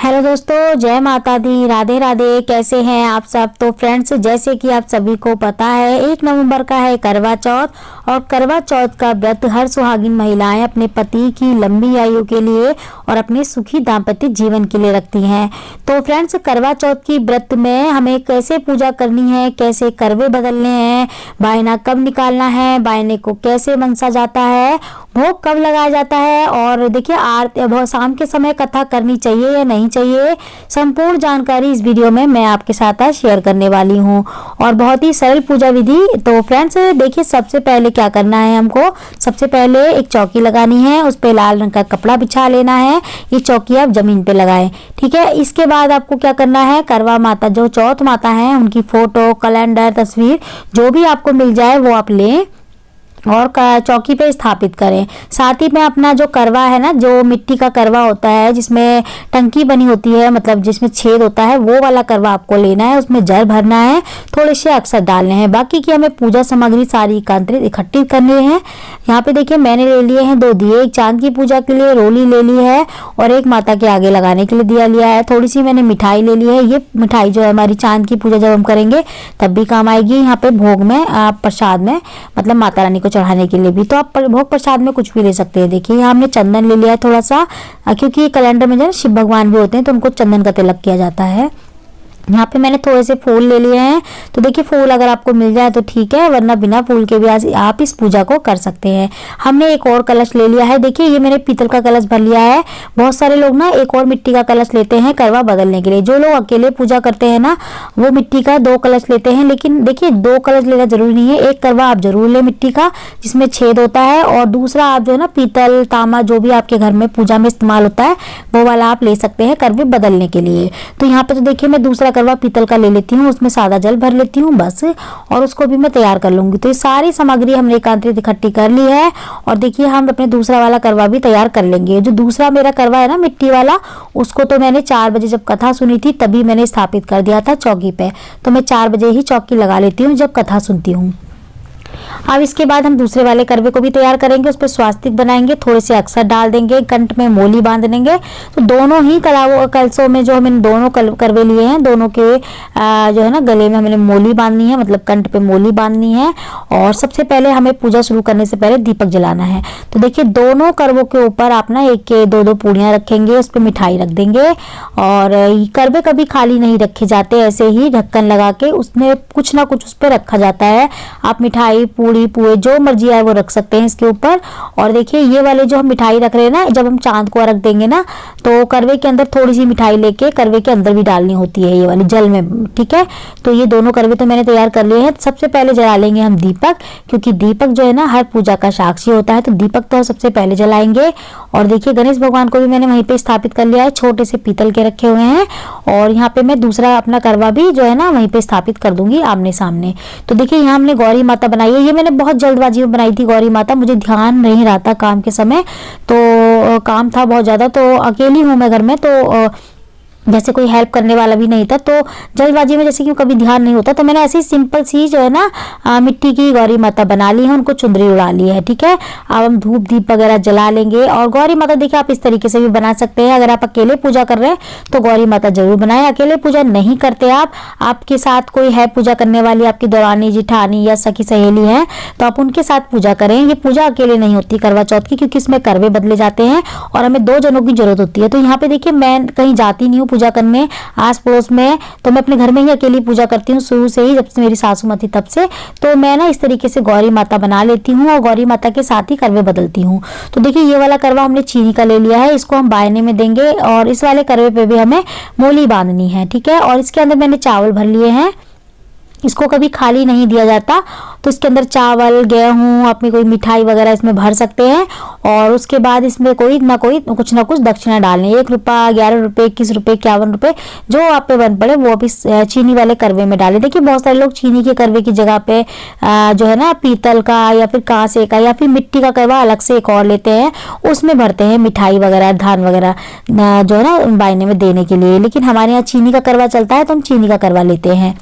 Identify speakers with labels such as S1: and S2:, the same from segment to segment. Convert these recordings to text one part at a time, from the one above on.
S1: Hello दोस्तों, जय माता दी, राधे राधे। कैसे हैं आप सब। तो फ्रेंड्स, जैसे कि आप सभी को पता है 1 नवंबर का है करवा चौथ और करवा चौथ का व्रत हर सुहागिन महिलाएं अपने पति की लंबी आयु के लिए और अपने सुखी दाम्पत्य जीवन के लिए रखती हैं। तो फ्रेंड्स, करवा चौथ की व्रत में हमें कैसे पूजा करनी है, कैसे करवे बदलने हैं, बायना कब निकालना है, बायने को कैसे मनसा जाता है, भोग कब लगाया जाता है और देखिए आरती शाम के समय कथा करनी चाहिए या नहीं चाहिए, संपूर्ण जानकारी इस वीडियो में मैं आपके साथ आज शेयर करने वाली हूं। और बहुत ही सरल पूजा विधि। तो फ्रेंड्स देखिए, सबसे पहले क्या करना है, हमको सबसे पहले एक चौकी लगानी है, उस पे लाल रंग का कपड़ा बिछा लेना है। ये चौकी आप जमीन पे लगाएं, ठीक है। इसके बाद आपको क्या करना है, करवा माता जो चौथ माता है उनकी फोटो, कैलेंडर, तस्वीर जो भी आपको मिल जाए वो आप लें और चौकी पे स्थापित करें। साथ ही में अपना जो करवा है ना, जो मिट्टी का करवा होता है जिसमें टंकी बनी होती है, मतलब जिसमें छेद होता है, वो वाला करवा आपको लेना है। उसमें जल भरना है, थोड़े से अक्षत डालने हैं। बाकी की हमें पूजा सामग्री सारी इकट्ठित करनी है। यहाँ पे देखिए मैंने ले लिए हैं 2 दिए, एक चांद की पूजा के लिए रोली ले ली है और एक माता के आगे लगाने के लिए दिया लिया है। थोड़ी सी मैंने मिठाई ले ली है। ये मिठाई जो है हमारी चांद की पूजा जब हम करेंगे तब भी काम आएगी। यहाँ पे भोग में प्रसाद में मतलब माता रानी को चढ़ाने के लिए भी, तो आप भोग प्रसाद में कुछ भी ले सकते हैं। देखिए यहाँ हमने चंदन ले लिया है थोड़ा सा, क्योंकि कैलेंडर में जो है शिव भगवान भी होते हैं तो उनको चंदन का तिलक किया जाता है। यहाँ पे मैंने थोड़े से फूल ले लिए हैं। तो देखिए फूल अगर आपको मिल जाए तो ठीक है, वरना बिना फूल के भी आप इस पूजा को कर सकते हैं। हमने एक और कलश ले लिया है। देखिए ये मैंने पीतल का कलश भर लिया है। बहुत सारे लोग ना एक और मिट्टी का कलश लेते हैं करवा बदलने के लिए। जो लोग अकेले पूजा करते हैं ना, वो मिट्टी का 2 कलश लेते हैं। लेकिन देखिए 2 कलश लेना जरूरी नहीं है। एक करवा आप जरूर ले मिट्टी का जिसमें छेद होता है, और दूसरा आप जो है ना पीतल, तांबा जो भी आपके घर में पूजा में इस्तेमाल होता है वो वाला आप ले सकते हैं करवे बदलने के लिए। तो यहाँ पे तो देखिए मैं दूसरा करवा पीतल का ले लेती हूँ, उसमें सादा जल भर लेती हूँ बस, और उसको भी मैं तैयार कर लूंगी। तो ये सारी सामग्री हमने एकत्रित इकट्ठी कर ली है। और देखिए हम अपने दूसरा वाला करवा भी तैयार कर लेंगे। जो दूसरा मेरा करवा है ना मिट्टी वाला, उसको तो मैंने 4 बजे जब कथा सुनी थी तभी मैंने स्थापित कर दिया था चौकी पे। तो मैं 4 बजे ही चौकी लगा लेती हूँ जब कथा सुनती हूँ। अब इसके बाद हम दूसरे वाले करवे को भी तैयार करेंगे। उस पर स्वास्तिक बनाएंगे, थोड़े से अक्षत डाल देंगे, कंठ में मोली बांध देंगे। तो दोनों ही कलशों में जो हमने दोनों करवे लिए हैं, दोनों के जो है ना गले में हमें मोली बांधनी है, मतलब कंठ पे मोली बांधनी है। और सबसे पहले हमें पूजा शुरू करने से पहले दीपक जलाना है। तो देखिए दोनों करवों के ऊपर आप ना 1 के 2 पूड़ियाँ रखेंगे, उस पर मिठाई रख देंगे। और करवे कभी खाली नहीं रखे जाते, ऐसे ही ढक्कन लगा के उसमें कुछ ना कुछ उस पर रखा जाता है। आप मिठाई, पूड़ी, पुए जो मर्जी है वो रख सकते हैं इसके ऊपर। और देखिए ये वाले जो हम मिठाई रख रहे हैं ना, जब हम चांद को रख देंगे ना तो करवे के अंदर थोड़ी सी मिठाई लेके करवे के अंदर भी डालनी होती है, ये वाली जल में, ठीक है। तो ये दोनों करवे तो मैंने तैयार कर लिए हैं। सबसे पहले जला लेंगे हम दीपक, क्योंकि दीपक जो है ना हर पूजा का साक्षी होता है, तो दीपक तो सबसे पहले जलाएंगे। और देखिए गणेश भगवान को भी मैंने वहीं पे स्थापित कर लिया है, छोटे से पीतल के रखे हुए हैं। और यहाँ पे मैं दूसरा अपना करवा भी जो है ना वहीं पे स्थापित कर दूंगी आमने सामने। तो देखिए यहाँ हमने गौरी माता बनाई है। ये मैंने बहुत जल्दबाजी में बनाई थी गौरी माता, मुझे ध्यान नहीं रहा था काम के समय, तो काम था बहुत ज्यादा, तो अकेली हूँ मैं घर में, तो जैसे कोई हेल्प करने वाला भी नहीं था, तो जल्दबाजी में जैसे कि कभी ध्यान नहीं होता, तो मैंने ऐसे ही सिंपल सी जो है ना मिट्टी की गौरी माता बना ली है, उनको चुंदरी उड़ा ली है, ठीक है। अब हम धूप दीप वगैरह जला लेंगे। और गौरी माता देखिए आप इस तरीके से भी बना सकते हैं। अगर आप अकेले पूजा कर रहे हैं तो गौरी माता जरूर बनाएं। अकेले पूजा नहीं करते आपके साथ कोई है पूजा करने वाली, आपकी दौरानी, जिठानी या सखी सहेली है, तो आप उनके साथ पूजा करें। ये पूजा अकेले नहीं होती करवा चौथ की, क्योंकि इसमें करवे बदले जाते हैं और हमें 2 जनों की जरूरत होती है। तो यहाँ पे देखिए मैं कहीं जाती नहीं हूँ पूजा करने आस पड़ोस में, तो मैं अपने घर में ही अकेली पूजा करती हूँ शुरू से ही, जब से मेरी सासू माँ थी तब से। तो मैं ना इस तरीके से गौरी माता बना लेती हूँ और गौरी माता के साथ ही करवे बदलती हूँ। तो देखिए ये वाला करवा हमने चीनी का ले लिया है, इसको हम बायने में देंगे। और इस वाले करवे पे भी हमें मोली बांधनी है, ठीक है। और इसके अंदर मैंने चावल भर लिए हैं, इसको कभी खाली नहीं दिया जाता। तो इसके अंदर चावल, गेहूं, अपनी कोई मिठाई वगैरह इसमें भर सकते हैं। और उसके बाद इसमें कोई ना कुछ दक्षिणा डालनी है। 1 रुपया, 11 रुपये, 21 रुपये, 51 रुपये, जो आप पे बन पड़े वो आप इस चीनी वाले करवे में डालें। देखिए बहुत सारे लोग चीनी के करवे की जगह पे जो है ना पीतल का या फिर कांसे का या फिर मिट्टी का करवा अलग से एक और लेते हैं, उसमें भरते हैं मिठाई वगैरह, धान वगैरह जो है ना बायने में देने के लिए। लेकिन हमारे यहाँ चीनी का करवा चलता है तो हम चीनी का करवा लेते हैं।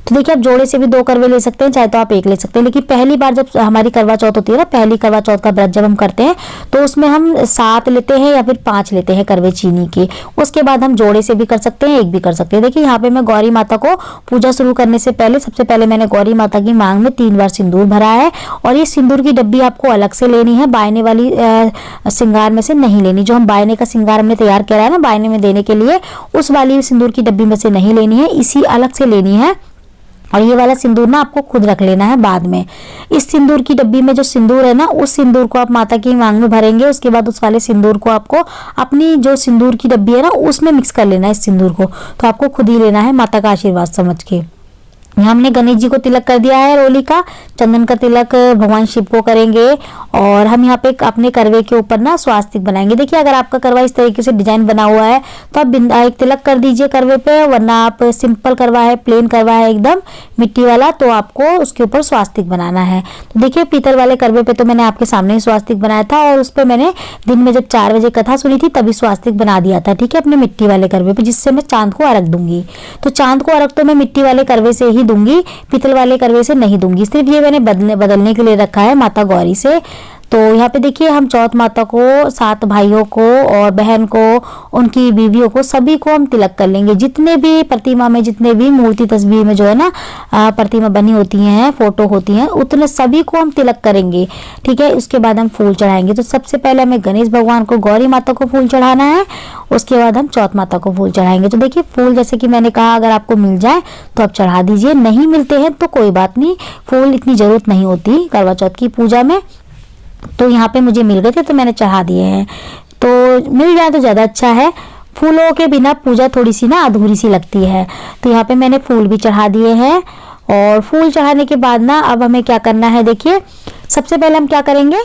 S1: तो देखिए आप जोड़े से भी 2 करवे ले सकते हैं, चाहे तो आप एक ले सकते हैं। लेकिन पहली बार जब हमारी करवा चौथ होती है ना, पहली करवा चौथ का व्रत जब हम करते हैं तो उसमें हम 7 लेते हैं या फिर 5 लेते हैं करवे चीनी के। उसके बाद हम जोड़े से भी कर सकते हैं, एक भी कर सकते हैं। देखिए यहाँ पे मैं गौरी माता को पूजा शुरू करने से पहले सबसे पहले मैंने गौरी माता की मांग में 3 बार सिंदूर भरा है। और ये सिंदूर की डब्बी आपको अलग से लेनी है, बायने वाली श्रृंगार में से नहीं लेनी। जो हम बायने का श्रृंगार हमने तैयार करा है ना बायने में देने के लिए, उस वाली सिंदूर की डब्बी में से नहीं लेनी है, इसी अलग से लेनी है। और ये वाला सिंदूर ना आपको खुद रख लेना है बाद में। इस सिंदूर की डब्बी में जो सिंदूर है ना, उस सिंदूर को आप माता की मांग में भरेंगे। उसके बाद उस वाले सिंदूर को आपको अपनी जो सिंदूर की डब्बी है ना उसमें मिक्स कर लेना है इस सिंदूर को। तो आपको खुद ही लेना है माता का आशीर्वाद समझ के। यहाँ हमने गणेश जी को तिलक कर दिया है, रोली का चंदन का तिलक भगवान शिव को करेंगे। और हम यहाँ पे अपने करवे के ऊपर ना स्वास्तिक बनाएंगे। देखिए अगर आपका करवा इस तरीके से डिजाइन बना हुआ है तो आप एक तिलक कर दीजिए करवे पे, वरना आप सिंपल करवा है, प्लेन करवा है एकदम मिट्टी वाला, तो आपको उसके ऊपर स्वास्तिक बनाना है। तो देखिए पीतल वाले करवे पे तो मैंने आपके सामने ही स्वास्तिक बनाया था, और उस पर मैंने दिन में जब 4 बजे कथा सुनी थी तभी स्वास्तिक बना दिया था, ठीक है, अपने मिट्टी वाले करवे पे, जिससे मैं चांद को अर्घ दूंगी। तो चांद को अर्घ तो मैं मिट्टी वाले करवे से ही दूंगी, पीतल वाले करवे से नहीं दूंगी। सिर्फ ये मैंने बदलने के लिए रखा है माता गौरी से। तो यहाँ पे देखिए हम चौथ माता को 7 भाइयों को और बहन को, उनकी बीवियों को, सभी को हम तिलक कर लेंगे। जितने भी प्रतिमा में, जितने भी मूर्ति तस्वीर में जो है ना प्रतिमा बनी होती हैं, फोटो होती हैं, उतने सभी को हम तिलक करेंगे, ठीक है। उसके बाद हम फूल चढ़ाएंगे। तो सबसे पहले हमें गणेश भगवान को, गौरी माता को फूल चढ़ाना है, उसके बाद हम चौथ माता को फूल चढ़ाएंगे। तो देखिए फूल जैसे कि मैंने कहा अगर आपको मिल जाए तो आप चढ़ा दीजिए, नहीं मिलते हैं तो कोई बात नहीं, फूल इतनी जरूरत नहीं होती करवा चौथ की पूजा में। तो यहाँ पे मुझे मिल गए थे तो मैंने चढ़ा दिए हैं। तो मिल जाए तो ज़्यादा अच्छा है, फूलों के बिना पूजा थोड़ी सी ना अधूरी सी लगती है। तो यहाँ पे मैंने फूल भी चढ़ा दिए हैं। और फूल चढ़ाने के बाद ना अब हमें क्या करना है, देखिए सबसे पहले हम क्या करेंगे,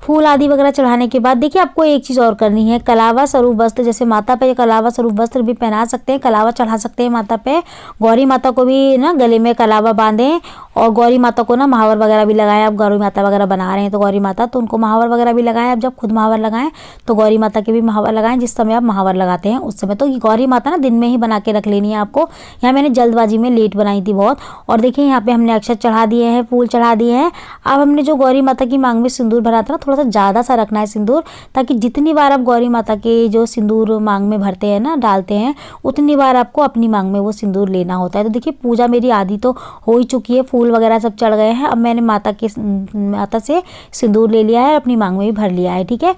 S1: फूल आदि वगैरह चढ़ाने के बाद देखिए आपको एक चीज़ और करनी है, कलावा स्वरूप वस्त्र, जैसे माता पे कलावा स्वरूप वस्त्र भी पहना सकते हैं, कलावा चढ़ा सकते हैं माता पे। गौरी माता को भी ना गले में कलावा बांधें, और गौरी माता को ना महावर वगैरह भी लगाएं। आप गौरी माता वगैरह बना रहे हैं तो गौरी माता, तो उनको महावर वगैरह भी लगाएं। आप जब खुद महावर लगाएं तो गौरी माता के भी महावर लगाएं, जिस समय आप महावर लगाते हैं उस समय। तो गौरी माता ना दिन में ही बना के रख लेनी है आपको। यहाँ मैंने जल्दबाजी में लेट बनाई थी बहुत। और देखिए यहाँ पे हमने अक्षत चढ़ा दिए हैं, फूल चढ़ा दिए हैं। अब हमने जो गौरी माता की मांग में सिंदूर भरा था ना, थोड़ा सा ज़्यादा सा रखना है सिंदूर, ताकि जितनी बार आप गौरी माता के जो सिंदूर मांग में भरते हैं ना, डालते हैं, उतनी बार आपको अपनी मांग में वो सिंदूर लेना होता है। तो देखिए पूजा मेरी आधी तो हो ही चुकी है, फूल वगैरह सब चढ़ गए हैं। अब मैंने माता से सिंदूर ले लिया है, अपनी मांग में भी भर लिया है, ठीक है।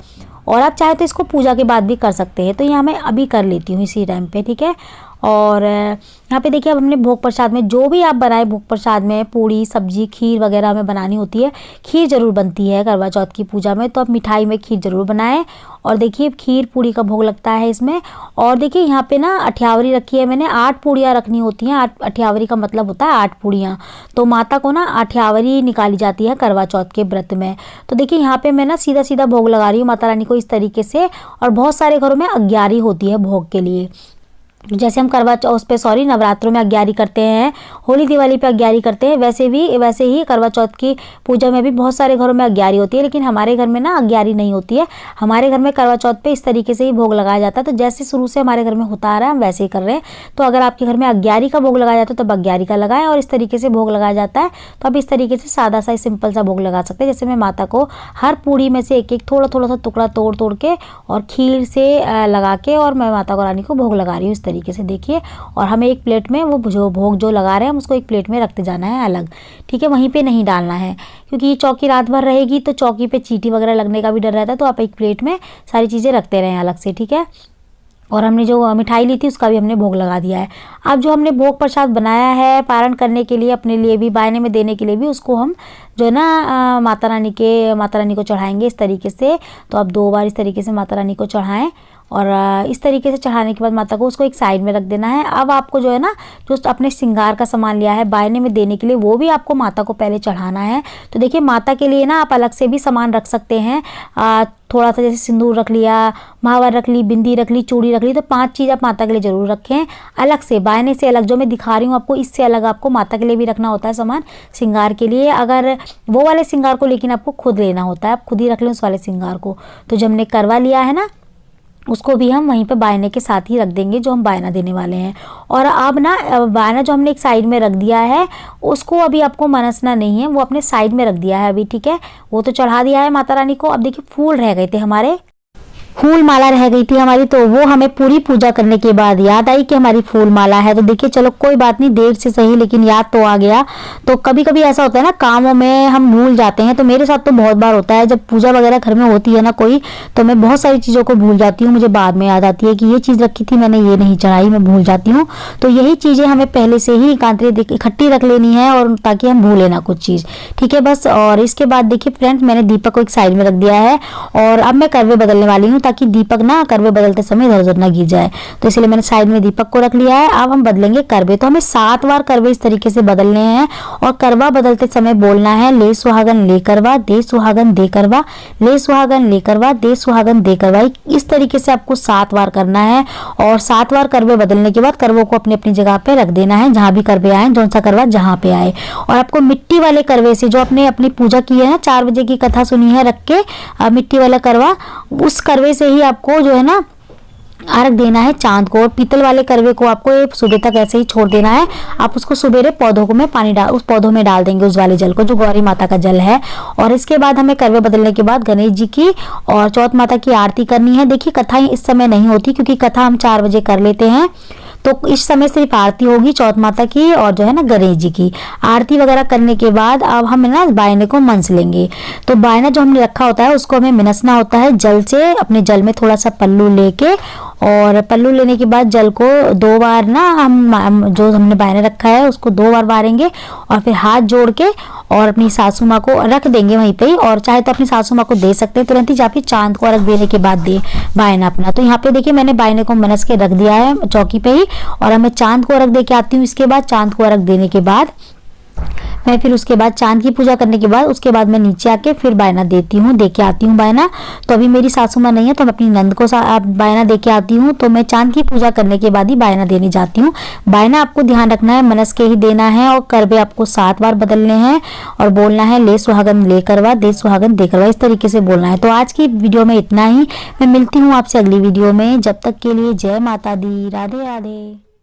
S1: और आप चाहे तो इसको पूजा के बाद भी कर सकते हैं, तो यहाँ मैं अभी कर लेती हूँ इसी टाइम पे, ठीक है। और यहाँ पे देखिए अब हमने भोग प्रसाद में जो भी आप बनाए, भोग प्रसाद में पूड़ी सब्जी खीर वगैरह हमें बनानी होती है। खीर जरूर बनती है करवा चौथ की पूजा में, तो आप मिठाई में खीर जरूर बनाएं। और देखिए खीर पूड़ी का भोग लगता है इसमें। और देखिए यहाँ पे ना अठ्यावरी रखी है मैंने, 8 पूड़ियाँ रखनी होती हैं। अठ्यावरी का मतलब होता है 8 पूड़ियाँ। तो माता को ना अठ्यावरी निकाली जाती है करवा चौथ के व्रत में। तो देखिए यहाँ पे मैं ना सीधा सीधा भोग लगा रही हूँ माता रानी को इस तरीके से। और बहुत सारे घरों में अग्यारी होती है भोग के लिए, जैसे हम करवा चौथ पे नवरात्रों में अग्यारी करते हैं, होली दिवाली पे अग्यारी करते हैं, वैसे ही करवा चौथ की पूजा में भी बहुत सारे घरों में अग्यारी होती है। लेकिन हमारे घर में ना अग्यारी नहीं होती है। हमारे घर में करवा चौथ पे इस तरीके से ही भोग लगाया जाता है। तो जैसे शुरू से हमारे घर में होता आ रहा है हम वैसे ही कर रहे हैं। तो अगर आपके घर में अग्यारी का भोग लगाया जाता है तब अग्यारी का लगाएं, और इस तरीके से भोग लगाया जाता है तो आप इस तरीके से सादा सा सिंपल सा भोग लगा सकते हैं। जैसे मैं माता को हर पूड़ी में से एक एक थोड़ा थोड़ा सा टुकड़ा तोड़ के और खीर से लगा के, और मैं माता रानी को भोग लगा रही हूँ इस तरीके से, देखिए। और हमें एक प्लेट में वो जो भोग जो लगा रहे हैं हम उसको एक प्लेट में रखते जाना है अलग, ठीक है। वहीं पे नहीं डालना है, क्योंकि ये चौकी रात भर रहेगी तो चौकी पे चींटी वगैरह लगने का भी डर रहता है। तो आप एक प्लेट में सारी चीज़ें रखते रहें अलग से, ठीक है। और हमने जो मिठाई ली थी उसका भी हमने भोग लगा दिया है। अब जो हमने भोग प्रसाद बनाया है पारण करने के लिए, अपने लिए भी, बायने में देने के लिए भी, उसको हम जो है ना माता रानी को चढ़ाएंगे इस तरीके से। तो आप 2 बार इस तरीके से माता रानी को चढ़ाएं, और इस तरीके से चढ़ाने के बाद माता को उसको एक साइड में रख देना है। अब आपको जो है ना जो अपने श्रृंगार का सामान लिया है बायने में देने के लिए, वो भी आपको माता को पहले चढ़ाना है। तो देखिए माता के लिए ना आप अलग से भी सामान रख सकते हैं। थोड़ा सा जैसे सिंदूर रख लिया, महावर रख ली, बिंदी रख ली, चूड़ी रख ली। तो 5 चीज़ आप माता के लिए ज़रूर रखें अलग से, बायने से अलग। जो मैं दिखा रही हूँ आपको इससे अलग आपको माता के लिए भी रखना होता है सामान श्रृंगार के लिए। अगर वो वाले श्रृंगार को लेकिन आपको खुद लेना होता है, आप खुद ही रख लें उस वाले श्रृंगार को। तो जब हमने करवा लिया है ना, उसको भी हम वहीं पे बायने के साथ ही रख देंगे जो हम बायना देने वाले हैं। और अब ना बायना जो हमने एक साइड में रख दिया है उसको अभी आपको मनसना नहीं है, वो अपने साइड में रख दिया है अभी, ठीक है। वो तो चढ़ा दिया है माता रानी को। अब देखिए फूल रह गए थे हमारे, फूल माला रह गई थी हमारी, तो वो हमें पूरी पूजा करने के बाद याद आई कि हमारी फूल माला है। तो देखिए चलो कोई बात नहीं, देर से सही लेकिन याद तो आ गया। तो कभी कभी ऐसा होता है ना कामों में हम भूल जाते हैं, तो मेरे साथ तो बहुत बार होता है जब पूजा वगैरह घर में होती है ना कोई, तो मैं बहुत सारी चीज़ों को भूल जाती हूँ। मुझे बाद में याद आती है कि ये चीज़ रखी थी मैंने, ये नहीं चढ़ाई, मैं भूल जाती हूँ। तो यही चीज़ें हमें पहले से ही एकांतरे इकट्ठी रख लेनी है, और ताकि हम भूले ना कुछ चीज़, ठीक है बस। और इसके बाद देखिए फ्रेंड्स, मैंने दीपक को एक साइड में रख दिया है, और अब मैं करवे बदलने वाली हूँ ताकि दीपक ना करवे बदलते समय इधर उधर ना गिर जाए। तो इसलिए मैंने साइड में दीपक को रख लिया है। अब हम बदलेंगे करवे। तो हमें 7 बार करवे इस तरीके से बदलने हैं, और करवा बदलते समय बोलना है ले सुहागन ले करवा, दे सुहागन दे करवा, ले सुहागन ले करवा, दे सुहागन दे करवा। इस तरीके से आपको 7 बार करना है। और 7 बार करवे बदलने के बाद करवों को अपनी अपनी जगह पे रख देना है, जहां भी करवे आए, जौन सा करवा जहां पे आए। और आपको मिट्टी वाले करवे से, जो आपने अपनी पूजा की है ना, 4 बजे की कथा सुनी है रख के, मिट्टी वाला करवा, उस करवे से ही आपको जो है ना अर्घ देना है चांद को। और पीतल वाले करवे को आपको एक सुबह तक ऐसे ही छोड़ देना है। आप उसको सुबेरे पौधों को में पानी डाल, उस पौधों में डाल देंगे उस वाले जल को, जो गौरी माता का जल है। और इसके बाद हमें करवे बदलने के बाद गणेश जी की और चौथ माता की आरती करनी है। देखिए कथाएं इस समय नहीं होती, क्योंकि कथा हम 4 बजे कर लेते हैं, तो इस समय सिर्फ आरती होगी चौथ माता की और जो है ना गणेश जी की। आरती वगैरह करने के बाद अब हम ना बायने को मनस लेंगे। तो बायना जो हमने रखा होता है उसको हमें मिनसना होता है जल से। अपने जल में थोड़ा सा पल्लू लेके, और पल्लू लेने के बाद जल को 2 बार ना हम जो हमने बायना रखा है उसको 2 बार बारेंगे, और फिर हाथ जोड़ के और अपनी सासू माँ को रख देंगे वहीं पे ही। और चाहे तो अपनी सासू माँ को दे सकते हैं तुरंत ही, या फिर चांद को अर्घ देने के बाद दे बायना अपना। तो यहाँ पे देखिए मैंने बायने को मनस के रख दिया है चौकी पे ही, और अब मैं चांद को अर्घ दे के आती हूँ। इसके बाद चांद को अर्घ देने के बाद मैं फिर उसके बाद चांद की पूजा करने के बाद उसके बाद मैं नीचे आके फिर बायना देती हूँ, दे के आती हूँ बायना। तो अभी मेरी सासू माँ नहीं है, तो मैं अपनी नंद को बायना दे के आती हूँ। तो मैं चांद की पूजा करने के बाद ही बायना देने जाती हूँ। बायना आपको ध्यान रखना है मनस के ही देना है, और करवे आपको 7 बार बदलने हैं, और बोलना है ले सुहागन ले करवा, दे सुहागन दे करवा, इस तरीके से बोलना है। तो आज की वीडियो में इतना ही। मैं मिलती हूँ आपसे अगली वीडियो में। जब तक के लिए जय माता दी, राधे राधे।